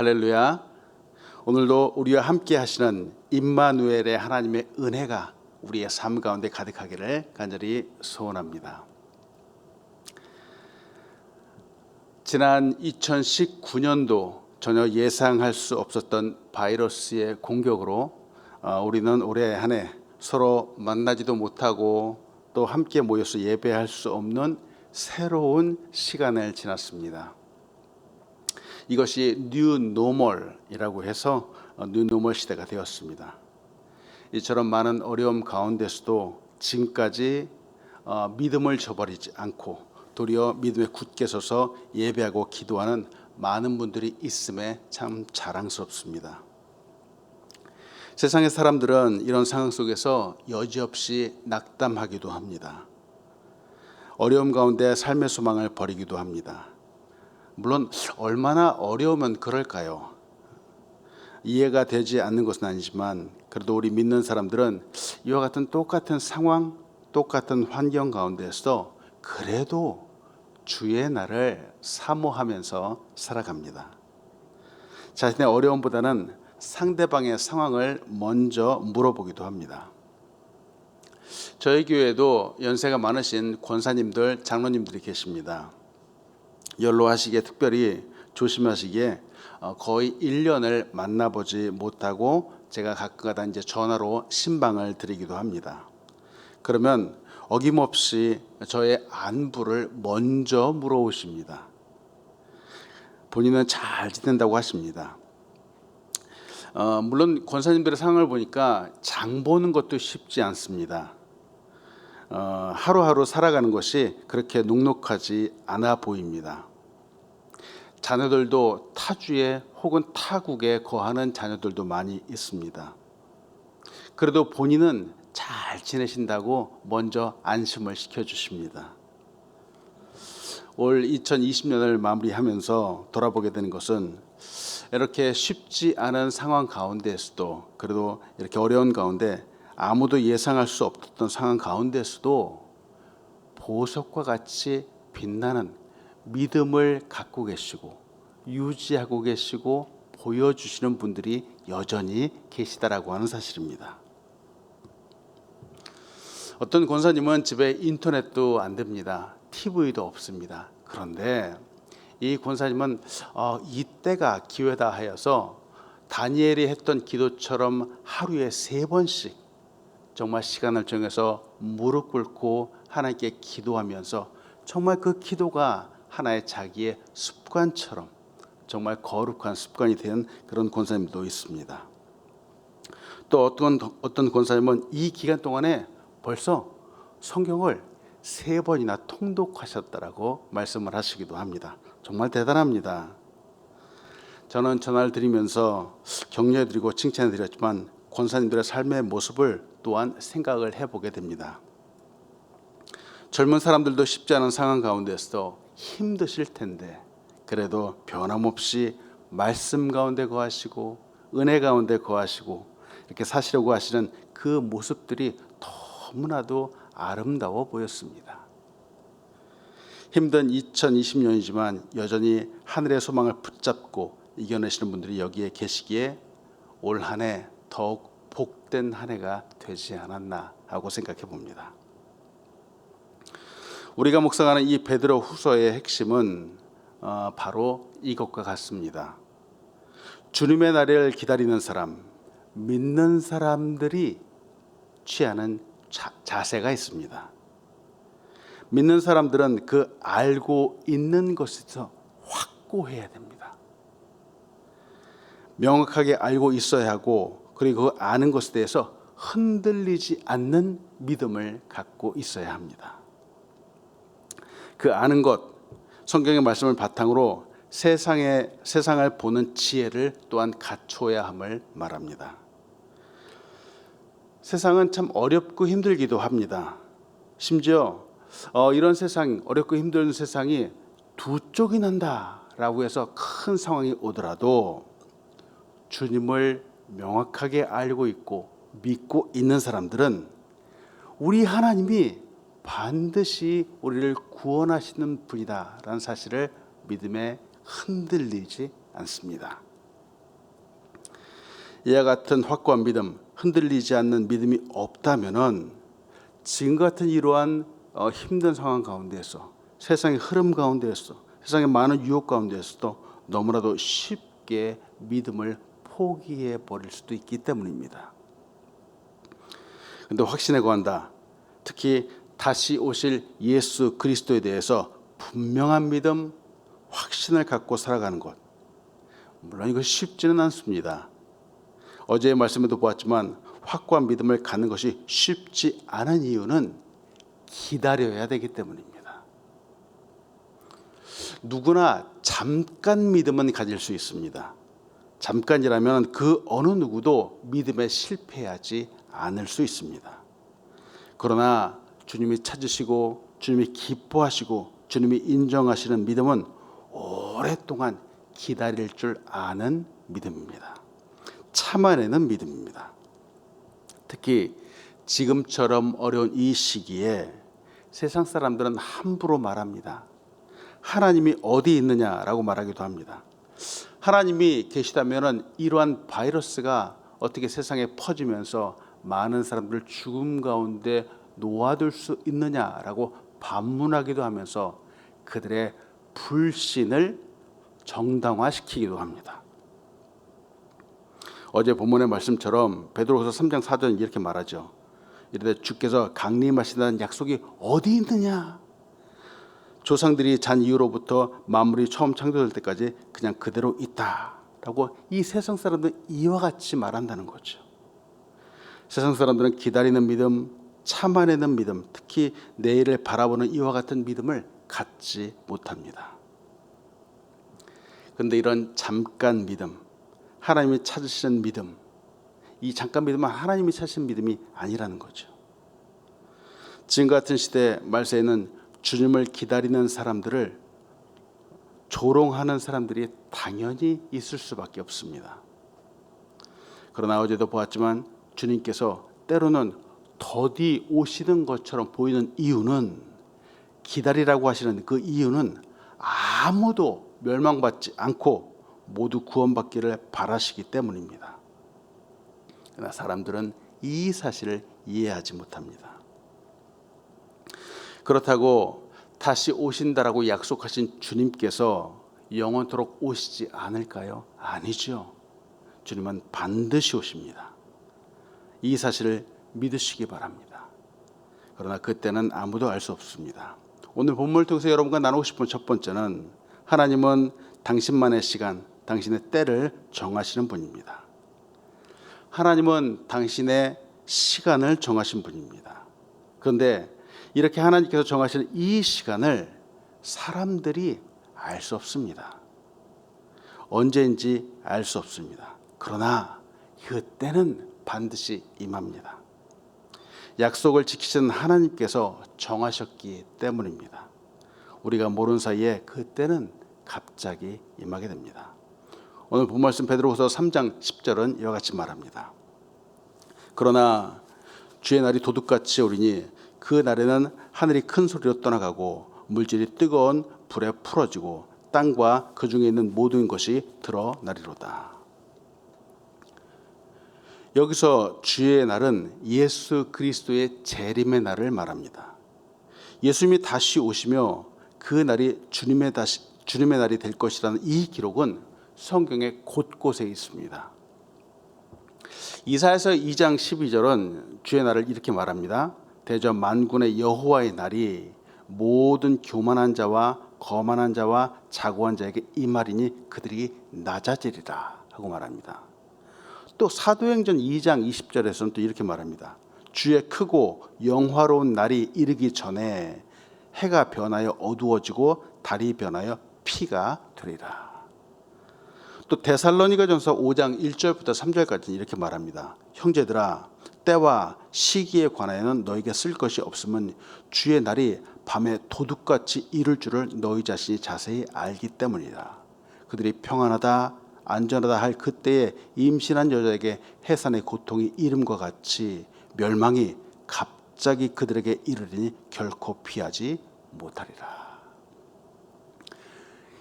할렐루야. 오늘도 우리와 함께 하시는 임마누엘의 하나님의 은혜가 우리의 삶 가운데 가득하기를 간절히 소원합니다. 지난 2019년도 전혀 예상할 수 없었던 바이러스의 공격으로 우리는 올해 한 해 서로 만나지도 못하고 또 함께 모여서 예배할 수 없는 새로운 시간을 지났습니다. 이것이 뉴 노멀이라고 해서 뉴 노멀 시대가 되었습니다. 이처럼 많은 어려움 가운데서도 지금까지 믿음을 저버리지 않고 도리어 믿음에 굳게 서서 예배하고 기도하는 많은 분들이 있음에 참 자랑스럽습니다. 세상의 사람들은 이런 상황 속에서 여지없이 낙담하기도 합니다. 어려움 가운데 삶의 소망을 버리기도 합니다. 물론 얼마나 어려우면 그럴까요? 이해가 되지 않는 것은 아니지만 그래도 우리 믿는 사람들은 이와 같은 똑같은 상황, 똑같은 환경 가운데서 그래도 주의 날을 사모하면서 살아갑니다. 자신의 어려움보다는 상대방의 상황을 먼저 물어보기도 합니다. 저희 교회에도 연세가 많으신 권사님들, 장로님들이 계십니다. 연로하시기에 특별히 조심하시기에 거의 1년을 만나보지 못하고 제가 가끔가다 이제 전화로 신방을 드리기도 합니다. 그러면 어김없이 저의 안부를 먼저 물어오십니다. 본인은 잘 지낸다고 하십니다. 물론 권사님들의 상황을 보니까 장 보는 것도 쉽지 않습니다. 하루하루 살아가는 것이 그렇게 눅눅하지 않아 보입니다. 자녀들도 타주에 혹은 타국에 거하는 자녀들도 많이 있습니다. 그래도 본인은 잘 지내신다고 먼저 안심을 시켜주십니다. 올 2020년을 마무리하면서 돌아보게 되는 것은 이렇게 쉽지 않은 상황 가운데에서도 그래도 이렇게 어려운 가운데 아무도 예상할 수 없었던 상황 가운데서도 보석과 같이 빛나는 믿음을 갖고 계시고 유지하고 계시고 보여주시는 분들이 여전히 계시다라고 하는 사실입니다. 어떤 권사님은 집에 인터넷도 안 됩니다. TV도 없습니다. 그런데 이 권사님은 이때가 기회다 하여서 다니엘이 했던 기도처럼 하루에 3번씩 정말 시간을 정해서 무릎 꿇고 하나님께 기도하면서 정말 그 기도가 하나의 자기의 습관처럼 정말 거룩한 습관이 된 그런 권사님도 있습니다. 또 어떤 권사님은 이 기간 동안에 벌써 성경을 3번이나 통독하셨다라고 말씀을 하시기도 합니다. 정말 대단합니다. 저는 전화를 드리면서 격려해드리고 칭찬해드렸지만 권사님들의 삶의 모습을 또한 생각을 해보게 됩니다. 젊은 사람들도 쉽지 않은 상황 가운데서도 힘드실 텐데 그래도 변함없이 말씀 가운데 거하시고 은혜 가운데 거하시고 이렇게 사시려고 하시는 그 모습들이 너무나도 아름다워 보였습니다. 힘든 2020년이지만 여전히 하늘의 소망을 붙잡고 이겨내시는 분들이 여기에 계시기에 올 한 해 더욱 복된 한 해가 되지 않았나 하고 생각해 봅니다. 우리가 묵상하는 이 베드로 후서의 핵심은 바로 이것과 같습니다. 주님의 날을 기다리는 사람, 믿는 사람들이 취하는 자세가 있습니다. 믿는 사람들은 그 알고 있는 것에서 확고해야 됩니다. 명확하게 알고 있어야 하고 그리고 그 아는 것에 대해서 흔들리지 않는 믿음을 갖고 있어야 합니다. 그 아는 것, 성경의 말씀을 바탕으로 세상을 보는 지혜를 또한 갖춰야 함을 말합니다. 세상은 참 어렵고 힘들기도 합니다. 심지어 이런 세상, 어렵고 힘든 세상이 두 쪽이 난다라고 해서 큰 상황이 오더라도 주님을 명확하게 알고 있고 믿고 있는 사람들은 우리 하나님이 반드시 우리를 구원하시는 분이다라는 사실을 믿음에 흔들리지 않습니다. 이와 같은 확고한 믿음, 흔들리지 않는 믿음이 없다면은 지금 같은 이러한 힘든 상황 가운데에서, 세상의 흐름 가운데에서, 세상의 많은 유혹 가운데에서도 너무나도 쉽게 믿음을 포기해 버릴 수도 있기 때문입니다. 근데 확신에 거한다. 특히 다시 오실 예수 그리스도에 대해서 분명한 믿음, 확신을 갖고 살아가는 것. 물론 이것이 쉽지는 않습니다. 어제의 말씀에도 보았지만 확고한 믿음을 갖는 것이 쉽지 않은 이유는 기다려야 되기 때문입니다. 누구나 잠깐 믿음은 가질 수 있습니다. 잠깐이라면 그 어느 누구도 믿음에 실패하지 않을 수 있습니다. 그러나 주님이 찾으시고 주님이 기뻐하시고 주님이 인정하시는 믿음은 오랫동안 기다릴 줄 아는 믿음입니다. 참아내는 믿음입니다. 특히 지금처럼 어려운 이 시기에 세상 사람들은 함부로 말합니다. 하나님이 어디 있느냐라고 말하기도 합니다. 하나님이 계시다면 이러한 바이러스가 어떻게 세상에 퍼지면서 많은 사람들을 죽음 가운데 놓아둘 수 있느냐라고 반문하기도 하면서 그들의 불신을 정당화시키기도 합니다. 어제 본문의 말씀처럼 베드로후서 3장 4절은 이렇게 말하죠. 이르되 주께서 강림하신다는 약속이 어디 있느냐? 조상들이 잔 이후로부터 만물이 처음 창조될 때까지 그냥 그대로 있다라고 이 세상 사람들은 이와 같이 말한다는 거죠. 세상 사람들은 기다리는 믿음, 참아내는 믿음, 특히 내일을 바라보는 이와 같은 믿음을 갖지 못합니다. 그런데 이런 잠깐 믿음, 하나님이 찾으시는 믿음, 이 잠깐 믿음은 하나님이 찾으신 믿음이 아니라는 거죠. 지금 같은 시대 말세에는 주님을 기다리는 사람들을 조롱하는 사람들이 당연히 있을 수밖에 없습니다. 그러나 어제도 보았지만 주님께서 때로는 더디 오시는 것처럼 보이는 이유는, 기다리라고 하시는 그 이유는 아무도 멸망받지 않고 모두 구원받기를 바라시기 때문입니다. 그러나 사람들은 이 사실을 이해하지 못합니다. 그렇다고 다시 오신다라고 약속하신 주님께서 영원토록 오시지 않을까요? 아니죠. 주님은 반드시 오십니다. 이 사실을 믿으시기 바랍니다. 그러나 그때는 아무도 알 수 없습니다. 오늘 본문을 통해서 여러분과 나누고 싶은 첫 번째는 하나님은 당신만의 시간, 당신의 때를 정하시는 분입니다. 하나님은 당신의 시간을 정하신 분입니다. 그런데 이렇게 하나님께서 정하시는 이 시간을 사람들이 알 수 없습니다. 언제인지 알 수 없습니다. 그러나 그때는 반드시 임합니다. 약속을 지키시는 하나님께서 정하셨기 때문입니다. 우리가 모르는 사이에 그때는 갑자기 임하게 됩니다. 오늘 본 말씀 베드로후서 3장 10절은 이와 같이 말합니다. 그러나 주의 날이 도둑같이 오리니 그 날에는 하늘이 큰 소리로 떠나가고 물질이 뜨거운 불에 풀어지고 땅과 그 중에 있는 모든 것이 드러나리로다. 여기서 주의 날은 예수 그리스도의 재림의 날을 말합니다. 예수님이 다시 오시며 그 날이 주님의 날이 될 것이라는 이 기록은 성경의 곳곳에 있습니다. 이사야서 2장 12절은 주의 날을 이렇게 말합니다. 대저 만군의 여호와의 날이 모든 교만한 자와 거만한 자와 자고한 자에게 임하리니 그들이 낮아지리라 하고 말합니다. 또 사도행전 2장 20절에서는 또 이렇게 말합니다. 주의 크고 영화로운 날이 이르기 전에 해가 변하여 어두워지고 달이 변하여 피가 되리라. 또 데살로니가전서 5장 1절부터 3절까지는 이렇게 말합니다. 형제들아, 때와 시기에 관하여는 너에게 쓸 것이 없으면 주의 날이 밤에 도둑같이 이를 줄을 너희 자신이 자세히 알기 때문이다. 그들이 평안하다 안전하다 할 그때에 임신한 여자에게 해산의 고통이 이름과 같이 멸망이 갑자기 그들에게 이르리니 결코 피하지 못하리라.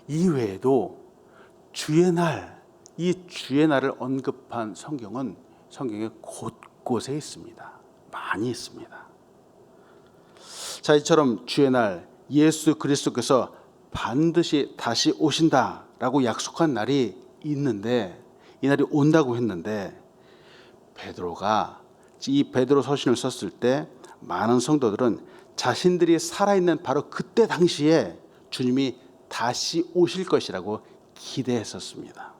이외에도 주의 날, 이 주의 날을 언급한 성경은 성경에 곳곳에 있습니다. 많이 있습니다. 자, 이처럼 주의 날 예수 그리스도께서 반드시 다시 오신다라고 약속한 날이 있는데, 이 날이 온다고 했는데, 베드로가 이 베드로 서신을 썼을 때 많은 성도들은 자신들이 살아있는 바로 그때 당시에 주님이 다시 오실 것이라고 기대했었습니다.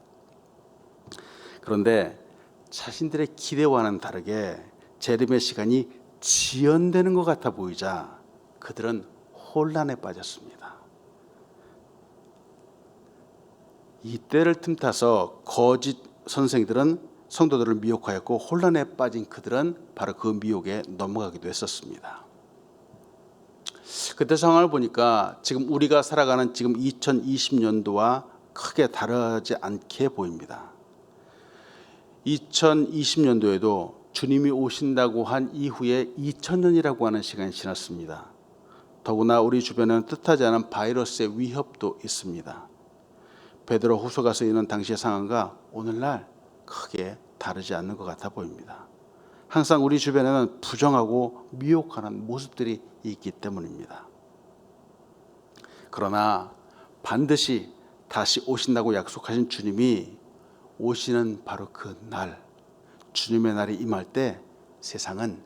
그런데 자신들의 기대와는 다르게 재림의 시간이 지연되는 것 같아 보이자 그들은 혼란에 빠졌습니다. 이때를 틈타서 거짓 선생들은 성도들을 미혹하였고, 혼란에 빠진 그들은 바로 그 미혹에 넘어가기도 했었습니다. 그때 상황을 보니까 지금 우리가 살아가는 지금 2020년도와 크게 다르지 않게 보입니다. 2020년도에도 주님이 오신다고 한 이후에 2000년이라고 하는 시간이 지났습니다. 더구나 우리 주변에는 뜻하지 않은 바이러스의 위협도 있습니다. 베드로 후서가 쓰이는 당시의 상황과 오늘날 크게 다르지 않는 것 같아 보입니다. 항상 우리 주변에는 부정하고 미혹하는 모습들이 있기 때문입니다. 그러나 반드시 다시 오신다고 약속하신 주님이 오시는 바로 그 날, 주님의 날이 임할 때 세상은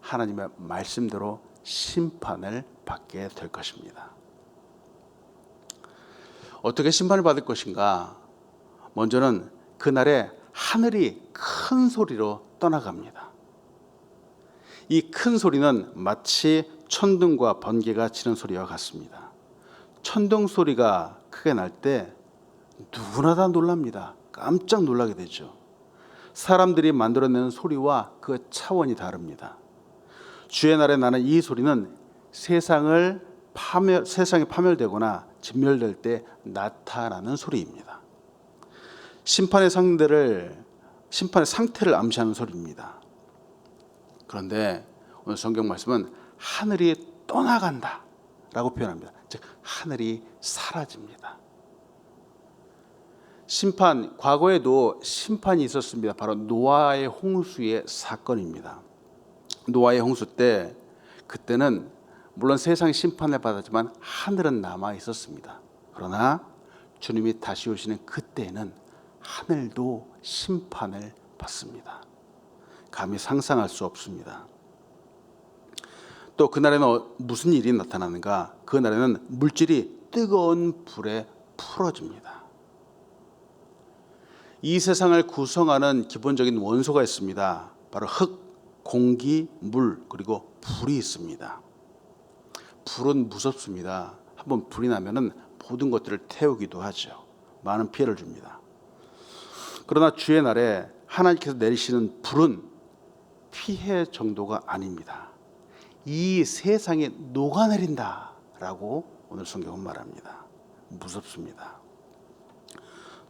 하나님의 말씀대로 심판을 받게 될 것입니다. 어떻게 심판을 받을 것인가? 먼저는 그날에 하늘이 큰 소리로 떠나갑니다. 이 큰 소리는 마치 천둥과 번개가 치는 소리와 같습니다. 천둥 소리가 크게 날 때 누구나 다 놀랍니다. 깜짝 놀라게 되죠. 사람들이 만들어내는 소리와 그 차원이 다릅니다. 주의 날에 나는 이 소리는 세상에 파멸되거나 진멸될 때 나타나는 소리입니다. 심판의 상태를 암시하는 소리입니다. 그런데 오늘 성경 말씀은 하늘이 떠나간다 라고 표현합니다. 즉 하늘이 사라집니다. 심판, 과거에도 심판이 있었습니다. 바로 노아의 홍수의 사건입니다. 노아의 홍수 때, 그때는 물론 세상이 심판을 받았지만 하늘은 남아 있었습니다. 그러나 주님이 다시 오시는 그때에는 하늘도 심판을 받습니다. 감히 상상할 수 없습니다. 또 그날에는 무슨 일이 나타나는가? 그날에는 물질이 뜨거운 불에 풀어집니다. 이 세상을 구성하는 기본적인 원소가 있습니다. 바로 흙, 공기, 물, 그리고 불이 있습니다. 불은 무섭습니다. 한번 불이 나면은 모든 것들을 태우기도 하죠. 많은 피해를 줍니다. 그러나 주의 날에 하나님께서 내리시는 불은 피해 정도가 아닙니다. 이 세상에 녹아내린다라고 오늘 성경은 말합니다. 무섭습니다.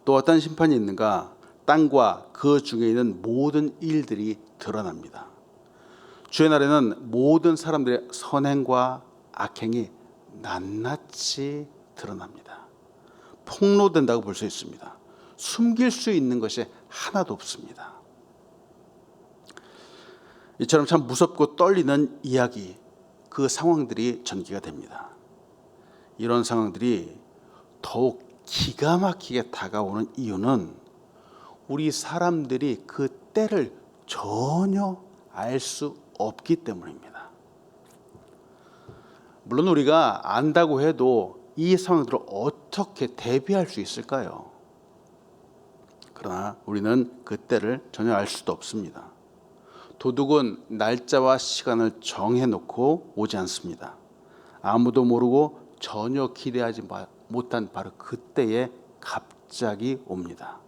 또 어떤 심판이 있는가? 땅과 그 중에 있는 모든 일들이 드러납니다. 주의 날에는 모든 사람들의 선행과 악행이 낱낱이 드러납니다. 폭로된다고 볼 수 있습니다. 숨길 수 있는 것이 하나도 없습니다. 이처럼 참 무섭고 떨리는 이야기, 그 상황들이 전개가 됩니다. 이런 상황들이 더욱 기가 막히게 다가오는 이유는 우리 사람들이 그 때를 전혀 알 수 없기 때문입니다. 물론 우리가 안다고 해도 이 상황들을 어떻게 대비할 수 있을까요? 그러나 우리는 그 때를 전혀 알 수도 없습니다. 도둑은 날짜와 시간을 정해놓고 오지 않습니다. 아무도 모르고 전혀 기대하지 못한 바로 그때에 갑자기 옵니다.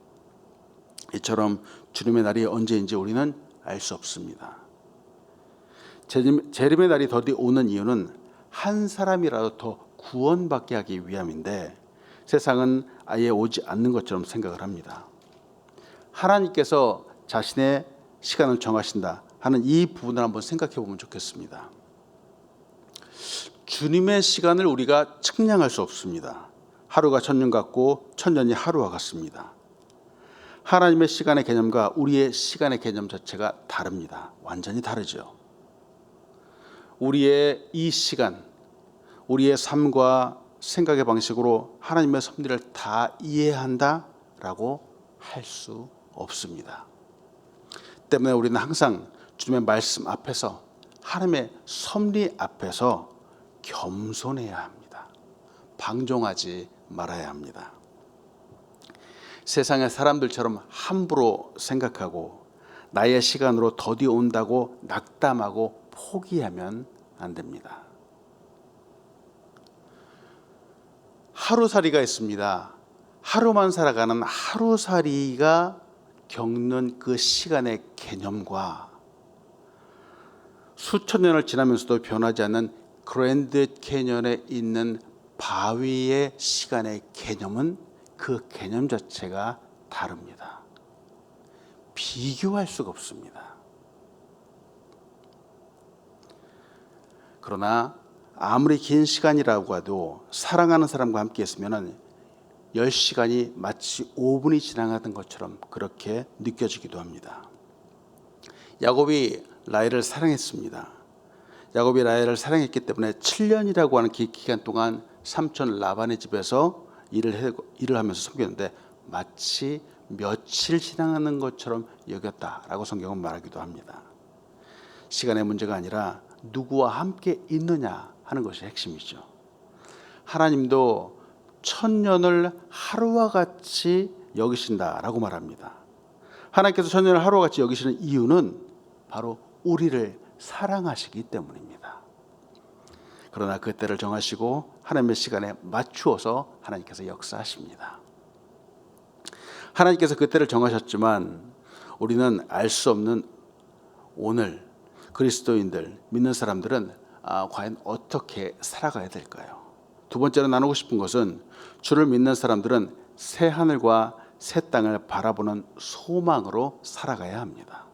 이처럼 주님의 날이 언제인지 우리는 알 수 없습니다. 재림의 날이 더디 오는 이유는 한 사람이라도 더 구원받게 하기 위함인데 세상은 아예 오지 않는 것처럼 생각을 합니다. 하나님께서 자신의 시간을 정하신다 하는 이 부분을 한번 생각해 보면 좋겠습니다. 주님의 시간을 우리가 측량할 수 없습니다. 하루가 천년 같고 천년이 하루와 같습니다. 하나님의 시간의 개념과 우리의 시간의 개념 자체가 다릅니다. 완전히 다르죠. 우리의 이 시간, 우리의 삶과 생각의 방식으로 하나님의 섭리를 다 이해한다라고 할 수 없습니다. 때문에 우리는 항상 주님의 말씀 앞에서, 하나님의 섭리 앞에서 겸손해야 합니다. 방종하지 말아야 합니다. 세상의 사람들처럼 함부로 생각하고 나의 시간으로 더디 온다고 낙담하고 포기하면 안 됩니다. 하루살이가 있습니다. 하루만 살아가는 하루살이가 겪는 그 시간의 개념과 수천 년을 지나면서도 변하지 않는 그랜드 캐년에 있는 바위의 시간의 개념은 그 개념 자체가 다릅니다. 비교할 수가 없습니다. 그러나 아무리 긴 시간이라고 해도 사랑하는 사람과 함께 있으면 10시간이 마치 5분이 지나가던 것처럼 그렇게 느껴지기도 합니다. 야곱이 라헬을 사랑했습니다. 야곱이 라헬을 사랑했기 때문에 7년이라고 하는 기간 동안 삼촌 라반의 집에서 일을 하면서 섬겼는데 마치 며칠 지나가는 것처럼 여겼다라고 성경은 말하기도 합니다. 시간의 문제가 아니라 누구와 함께 있느냐 하는 것이 핵심이죠. 하나님도 천년을 하루와 같이 여기신다라고 말합니다. 하나님께서 천년을 하루와 같이 여기시는 이유는 바로 우리를 사랑하시기 때문입니다. 그러나 그 때를 정하시고 하나님의 시간에 맞추어서 하나님께서 역사하십니다. 하나님께서 그 때를 정하셨지만 우리는 알 수 없는 오늘 그리스도인들, 믿는 사람들은 과연 어떻게 살아가야 될까요? 두 번째로 나누고 싶은 것은 주를 믿는 사람들은 새 하늘과 새 땅을 바라보는 소망으로 살아가야 합니다.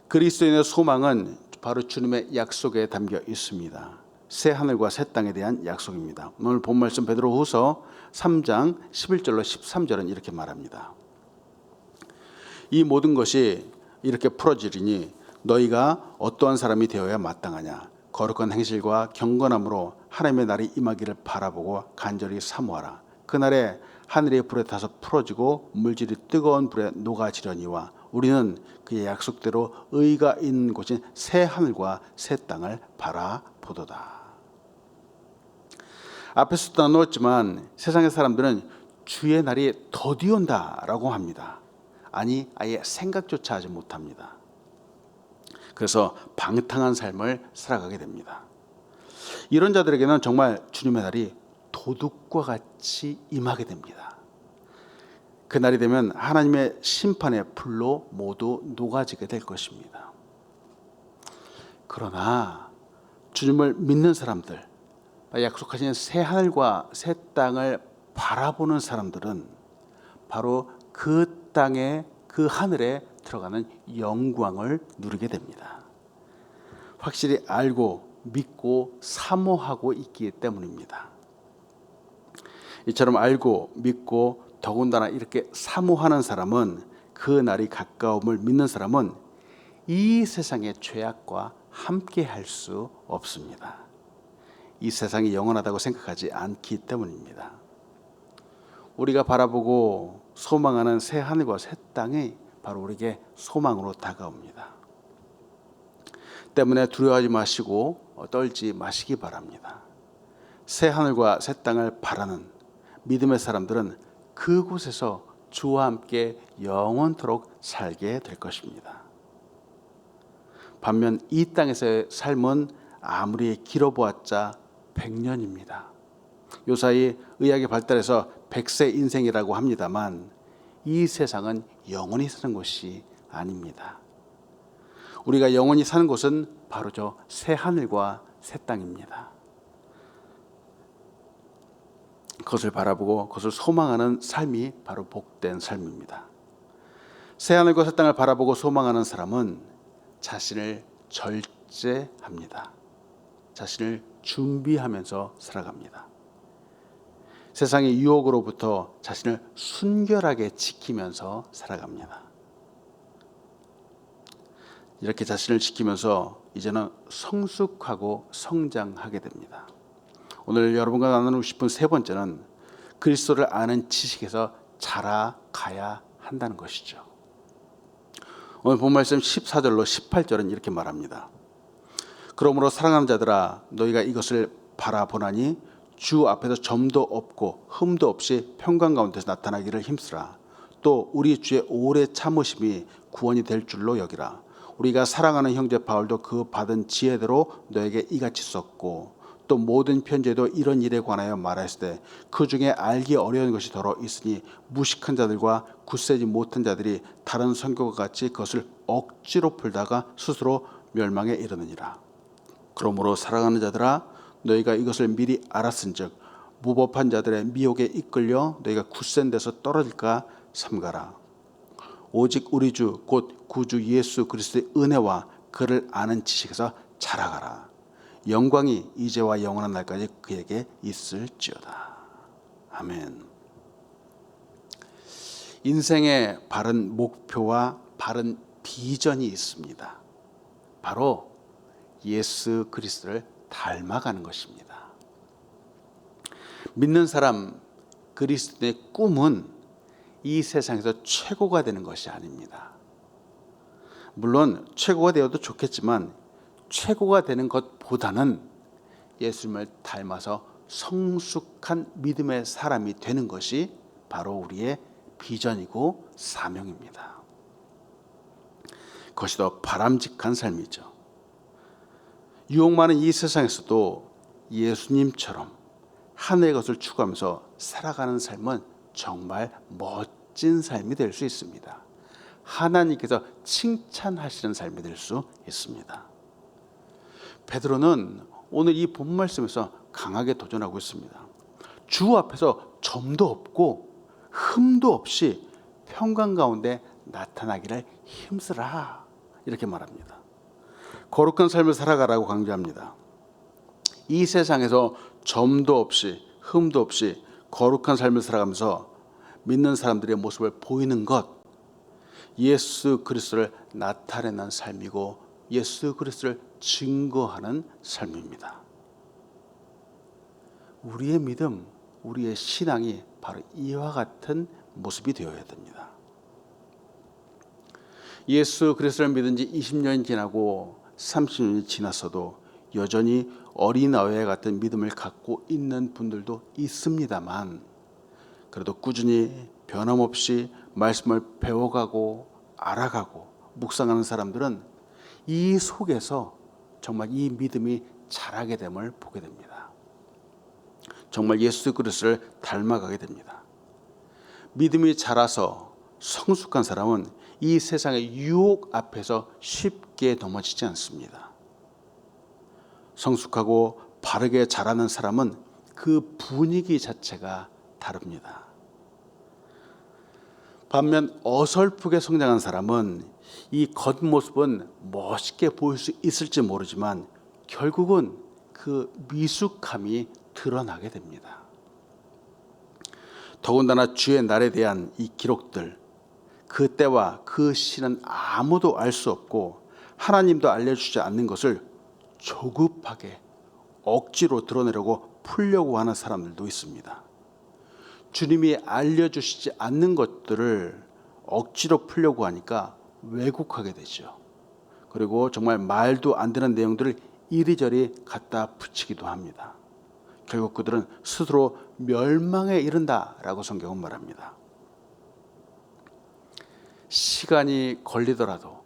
그리스도인의 소망은 바로 주님의 약속에 담겨 있습니다. 새 하늘과 새 땅에 대한 약속입니다. 오늘 본 말씀 베드로후서 3장 11절로 13절은 이렇게 말합니다. 이 모든 것이 이렇게 풀어지리니 너희가 어떠한 사람이 되어야 마땅하냐. 거룩한 행실과 경건함으로 하나님의 날이 임하기를 바라보고 간절히 사모하라. 그날에 하늘이 불에 타서 풀어지고 물질이 뜨거운 불에 녹아지려니와 우리는 그의 약속대로 의가 있는 곳인 새 하늘과 새 땅을 바라보도다. 앞에서도 나누었지만 세상의 사람들은 주의 날이 더디 온다라고 합니다. 아니 아예 생각조차 하지 못합니다. 그래서 방탕한 삶을 살아가게 됩니다. 이런 자들에게는 정말 주님의 날이 도둑과 같이 임하게 됩니다. 그 날이 되면 하나님의 심판의 불로 모두 녹아지게 될 것입니다. 그러나 주님을 믿는 사람들, 약속하신 새 하늘과 새 땅을 바라보는 사람들은 바로 그 땅에, 그 하늘에 들어가는 영광을 누리게 됩니다. 확실히 알고 믿고 사모하고 있기 때문입니다. 이처럼 알고 믿고 더군다나 이렇게 사모하는 사람은, 그 날이 가까움을 믿는 사람은 이 세상의 죄악과 함께 할 수 없습니다. 이 세상이 영원하다고 생각하지 않기 때문입니다. 우리가 바라보고 소망하는 새 하늘과 새 땅이 바로 우리에게 소망으로 다가옵니다. 때문에 두려워하지 마시고 떨지 마시기 바랍니다. 새 하늘과 새 땅을 바라는 믿음의 사람들은 그곳에서 주와 함께 영원토록 살게 될 것입니다. 반면 이 땅에서의 삶은 아무리 길어보았자 100년입니다. 요사이 의학이 발달해서 100세 인생이라고 합니다만 이 세상은 영원히 사는 곳이 아닙니다. 우리가 영원히 사는 곳은 바로 저 새 하늘과 새 땅입니다. 그것을 바라보고 그것을 소망하는 삶이 바로 복된 삶입니다. 새 하늘과 새 땅을 바라보고 소망하는 사람은 자신을 절제합니다. 자신을 준비하면서 살아갑니다. 세상의 유혹으로부터 자신을 순결하게 지키면서 살아갑니다. 이렇게 자신을 지키면서 이제는 성숙하고 성장하게 됩니다. 오늘 여러분과 나누고 싶은 세 번째는 그리스도를 아는 지식에서 자라가야 한다는 것이죠. 오늘 본 말씀 14절로 18절은 이렇게 말합니다. 그러므로 사랑하는 자들아 너희가 이것을 바라보나니 주 앞에서 점도 없고 흠도 없이 평강 가운데서 나타나기를 힘쓰라. 또 우리 주의 오래 참으심이 구원이 될 줄로 여기라. 우리가 사랑하는 형제 바울도 그 받은 지혜대로 너에게 이같이 썼고 또 모든 편지에도 이런 일에 관하여 말했을 때 그 중에 알기 어려운 것이 더러 있으니 무식한 자들과 굳세지 못한 자들이 다른 선교와 같이 그것을 억지로 풀다가 스스로 멸망에 이르느니라. 그러므로 사랑하는 자들아 너희가 이것을 미리 알았은즉 무법한 자들의 미혹에 이끌려 너희가 굳센 데서 떨어질까 삼가라. 오직 우리 주 곧 구주 예수 그리스도의 은혜와 그를 아는 지식에서 자라가라. 영광이 이제와 영원한 날까지 그에게 있을지어다. 아멘. 인생의 바른 목표와 바른 비전이 있습니다. 바로 예수 그리스도를 닮아가는 것입니다. 믿는 사람 그리스도의 꿈은 이 세상에서 최고가 되는 것이 아닙니다. 물론 최고가 되어도 좋겠지만 최고가 되는 것보다는 예수님을 닮아서 성숙한 믿음의 사람이 되는 것이 바로 우리의 비전이고 사명입니다. 그것이 더 바람직한 삶이죠. 유혹 많은 이 세상에서도 예수님처럼 하늘의 것을 추구하면서 살아가는 삶은 정말 멋진 삶이 될 수 있습니다. 하나님께서 칭찬하시는 삶이 될 수 있습니다. 베드로는 오늘 이 본 말씀에서 강하게 도전하고 있습니다. 주 앞에서 점도 없고 흠도 없이 평강 가운데 나타나기를 힘쓰라 이렇게 말합니다. 거룩한 삶을 살아가라고 강조합니다. 이 세상에서 점도 없이 흠도 없이 거룩한 삶을 살아가면서 믿는 사람들의 모습을 보이는 것, 예수 그리스도를 나타내는 삶이고 예수 그리스도를 증거하는 삶입니다. 우리의 믿음, 우리의 신앙이 바로 이와 같은 모습이 되어야 됩니다. 예수 그리스도를 믿은 지 20년이 지나고 30년이 지났어도 여전히 어린아이 같은 믿음을 갖고 있는 분들도 있습니다만 그래도 꾸준히 변함없이 말씀을 배워가고 알아가고 묵상하는 사람들은 이 속에서 정말 이 믿음이 자라게 됨을 보게 됩니다. 정말 예수 그리스도를 닮아가게 됩니다. 믿음이 자라서 성숙한 사람은 이 세상의 유혹 앞에서 쉽게 넘어지지 않습니다. 성숙하고 바르게 자라는 사람은 그 분위기 자체가 다릅니다. 반면 어설프게 성장한 사람은 이 겉모습은 멋있게 보일 수 있을지 모르지만 결국은 그 미숙함이 드러나게 됩니다. 더군다나 주의 날에 대한 이 기록들, 그 때와 그 시는 아무도 알 수 없고 하나님도 알려주지 않는 것을 조급하게 억지로 드러내려고 풀려고 하는 사람들도 있습니다. 주님이 알려주시지 않는 것들을 억지로 풀려고 하니까 왜곡하게 되죠. 그리고 정말 말도 안 되는 내용들을 이리저리 갖다 붙이기도 합니다. 결국 그들은 스스로 멸망에 이른다라고 성경은 말합니다. 시간이 걸리더라도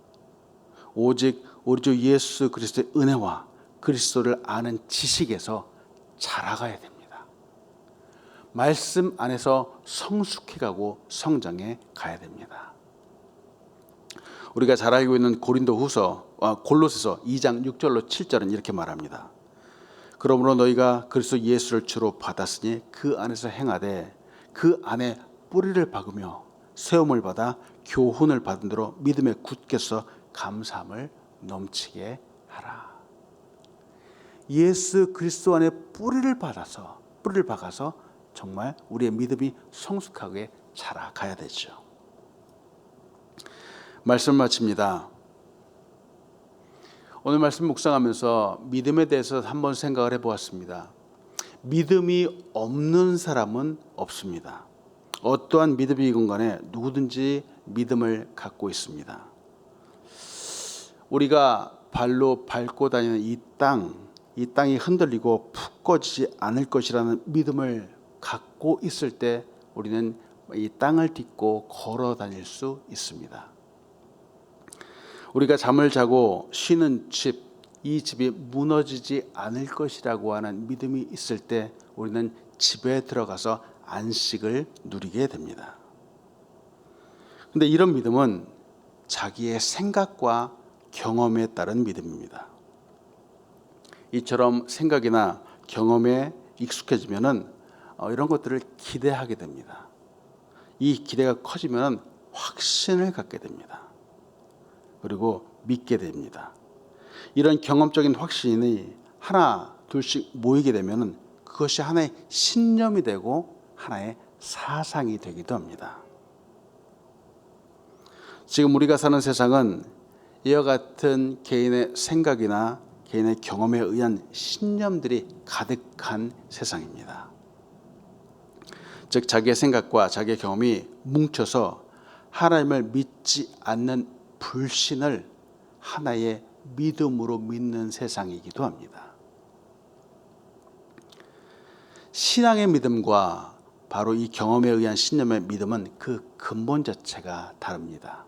오직 우리 주 예수 그리스도의 은혜와 그리스도를 아는 지식에서 자라가야 됩니다. 말씀 안에서 성숙해가고 성장해 가야 됩니다. 우리가 잘 알고 있는 골로새서 2장 6절로 7절은 이렇게 말합니다. 그러므로 너희가 그리스도 예수를 주로 받았으니 그 안에서 행하되 그 안에 뿌리를 박으며 세움을 받아 교훈을 받은 대로 믿음에 굳게 서 감사함을 넘치게 하라. 예수 그리스도 안에 뿌리를 박아서 정말 우리의 믿음이 성숙하게 자라가야 되죠. 말씀 마칩니다. 오늘 말씀 묵상하면서 믿음에 대해서 한번 생각을 해보았습니다. 믿음이 없는 사람은 없습니다. 어떠한 믿음이건 간에 누구든지 믿음을 갖고 있습니다. 우리가 발로 밟고 다니는 이 땅이 흔들리고 푹 꺼지지 않을 것이라는 믿음을 갖고 있을 때 우리는 이 땅을 딛고 걸어 다닐 수 있습니다. 우리가 잠을 자고 쉬는 집, 이 집이 무너지지 않을 것이라고 하는 믿음이 있을 때 우리는 집에 들어가서 안식을 누리게 됩니다. 그런데 이런 믿음은 자기의 생각과 경험에 따른 믿음입니다. 이처럼 생각이나 경험에 익숙해지면은 이런 것들을 기대하게 됩니다. 이 기대가 커지면은 확신을 갖게 됩니다. 그리고 믿게 됩니다. 이런 경험적인 확신이 하나 둘씩 모이게 되면은 그것이 하나의 신념이 되고 하나의 사상이 되기도 합니다. 지금 우리가 사는 세상은 이와 같은 개인의 생각이나 개인의 경험에 의한 신념들이 가득한 세상입니다. 즉 자기의 생각과 자기의 경험이 뭉쳐서 하나님을 믿지 않는 불신을 하나의 믿음으로 믿는 세상이기도 합니다. 신앙의 믿음과 바로 이 경험에 의한 신념의 믿음은 그 근본 자체가 다릅니다.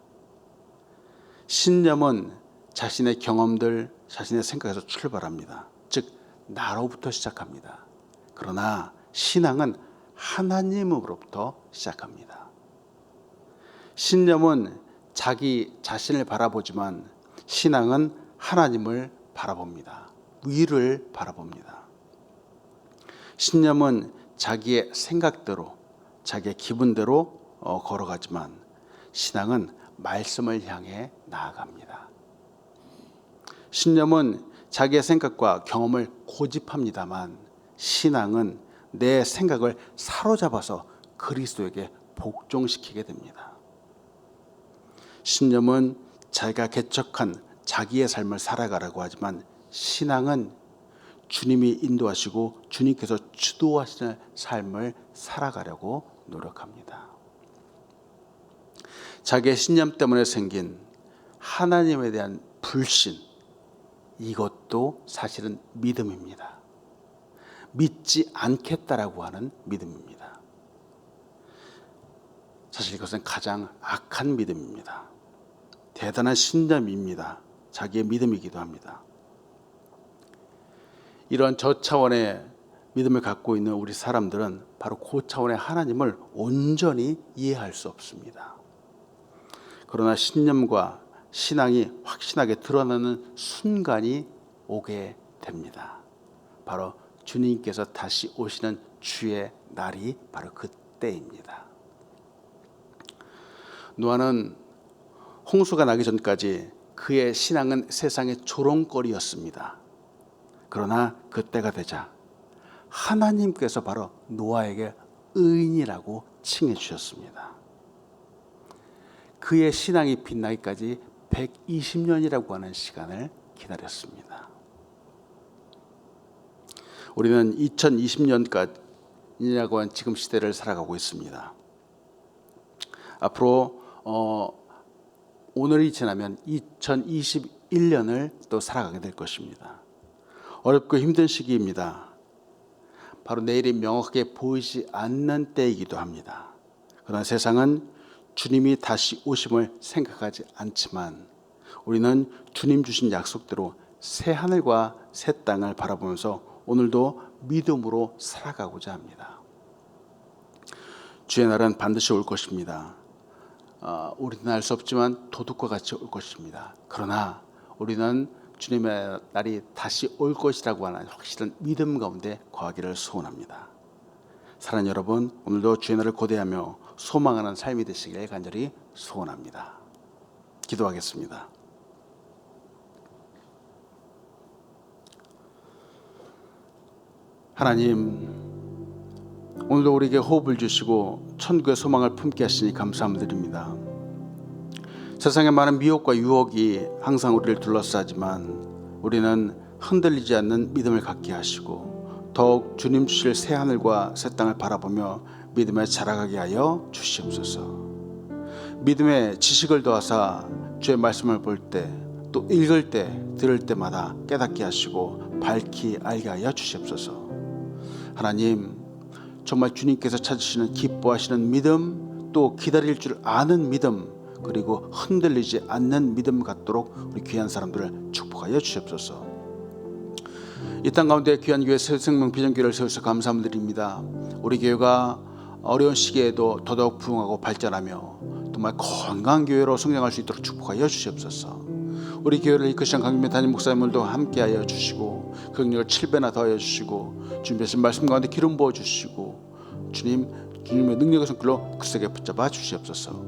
신념은 자신의 경험들, 자신의 생각에서 출발합니다. 즉 나로부터 시작합니다. 그러나 신앙은 하나님으로부터 시작합니다. 신념은 자기 자신을 바라보지만 신앙은 하나님을 바라봅니다. 위를 바라봅니다. 신념은 자기의 생각대로, 자기의 기분대로 걸어가지만 신앙은 말씀을 향해 나아갑니다. 신념은 자기의 생각과 경험을 고집합니다만 신앙은 내 생각을 사로잡아서 그리스도에게 복종시키게 됩니다. 신념은 자기가 개척한 자기의 삶을 살아가라고 하지만 신앙은 주님이 인도하시고 주님께서 주도하시는 삶을 살아가려고 노력합니다. 자기의 신념 때문에 생긴 하나님에 대한 불신, 이것도 사실은 믿음입니다. 믿지 않겠다라고 하는 믿음입니다. 사실 이것은 가장 악한 믿음입니다. 대단한 신념입니다. 자기의 믿음이기도 합니다. 이러한 저차원의 믿음을 갖고 있는 우리 사람들은 바로 고차원의 하나님을 온전히 이해할 수 없습니다. 그러나 신념과 신앙이 확신하게 드러나는 순간이 오게 됩니다. 바로 주님께서 다시 오시는 주의 날이 바로 그때입니다. 노아는 홍수가 나기 전까지 그의 신앙은 세상의 조롱거리였습니다. 그러나 그때가 되자 하나님께서 바로 노아에게 의인이라고 칭해 주셨습니다. 그의 신앙이 빛나기까지 120년이라고 하는 시간을 기다렸습니다. 우리는 2020년까지라고 하는 지금 시대를 살아가고 있습니다. 앞으로 오늘이 지나면 2021년을 또 살아가게 될 것입니다. 어렵고 힘든 시기입니다. 바로 내일이 명확하게 보이지 않는 때이기도 합니다. 그러나 세상은 주님이 다시 오심을 생각하지 않지만 우리는 주님 주신 약속대로 새 하늘과 새 땅을 바라보면서 오늘도 믿음으로 살아가고자 합니다. 주의 날은 반드시 올 것입니다. 우리는 알 수 없지만 도둑과 같이 올 것입니다. 그러나 우리는 주님의 날이 다시 올 것이라고 하는 확실한 믿음 가운데 거하기를 소원합니다. 사랑하는 여러분, 오늘도 주의 날을 고대하며 소망하는 삶이 되시길 간절히 소원합니다. 기도하겠습니다. 하나님, 오늘도 우리에게 호흡을 주시고 천국의 소망을 품게 하시니 감사드립니다. 세상에 많은 미혹과 유혹이 항상 우리를 둘러싸지만 우리는 흔들리지 않는 믿음을 갖게 하시고 더욱 주님 주실 새 하늘과 새 땅을 바라보며 믿음에 자라가게 하여 주시옵소서. 믿음의 지식을 더하사 주의 말씀을 볼 때, 또 읽을 때, 들을 때마다 깨닫게 하시고 밝히 알게 하여 주시옵소서. 하나님, 정말 주님께서 찾으시는 기뻐하시는 믿음, 또 기다릴 줄 아는 믿음, 그리고 흔들리지 않는 믿음 갖도록 우리 귀한 사람들을 축복하여 주시옵소서. 이 땅 가운데 귀한 교회 새생명 비전교회를 세워주셔서 감사드립니다. 우리 교회가 어려운 시기에도 더더욱 부흥하고 발전하며 정말 건강한 교회로 성장할 수 있도록 축복하여 주시옵소서. 우리 교회를 이끄시는 강민배 담임 목사님들도 함께하여 주시고 그 능력을 7배나 더하여 주시고 준비하신 말씀 가운데 기름 부어 주시고 주님의 능력의 손길로 굳세게 붙잡아 주시옵소서.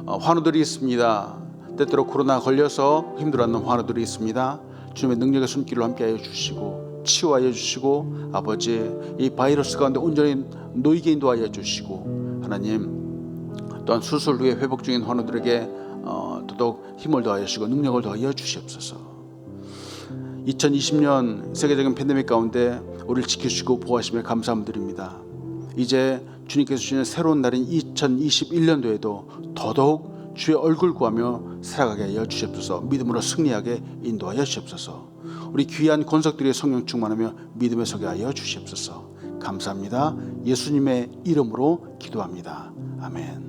환우들이 있습니다. 때때로 코로나 걸려서 힘들어하는 환우들이 있습니다. 주님의 능력의 손길로 함께하여 주시고 치유하여 주시고 아버지 이 바이러스 가운데 온전히 놓이게 인도하여 주시고 하나님 또한 수술 후에 회복 중인 환우들에게 더더욱 힘을 더하여 주시고 능력을 더하여 주시옵소서. 2020년 세계적인 팬데믹 가운데 우리를 지켜주시고 보호하시며 감사드립니다. 이제 주님께서 주시는 새로운 날인 2021년도에도 더더욱 주의 얼굴 구하며 살아가게 하여 주시옵소서. 믿음으로 승리하게 인도하여 주시옵소서. 우리 귀한 권석들의 성령 충만하며 믿음에 서게 하여 주시옵소서. 감사합니다. 예수님의 이름으로 기도합니다. 아멘.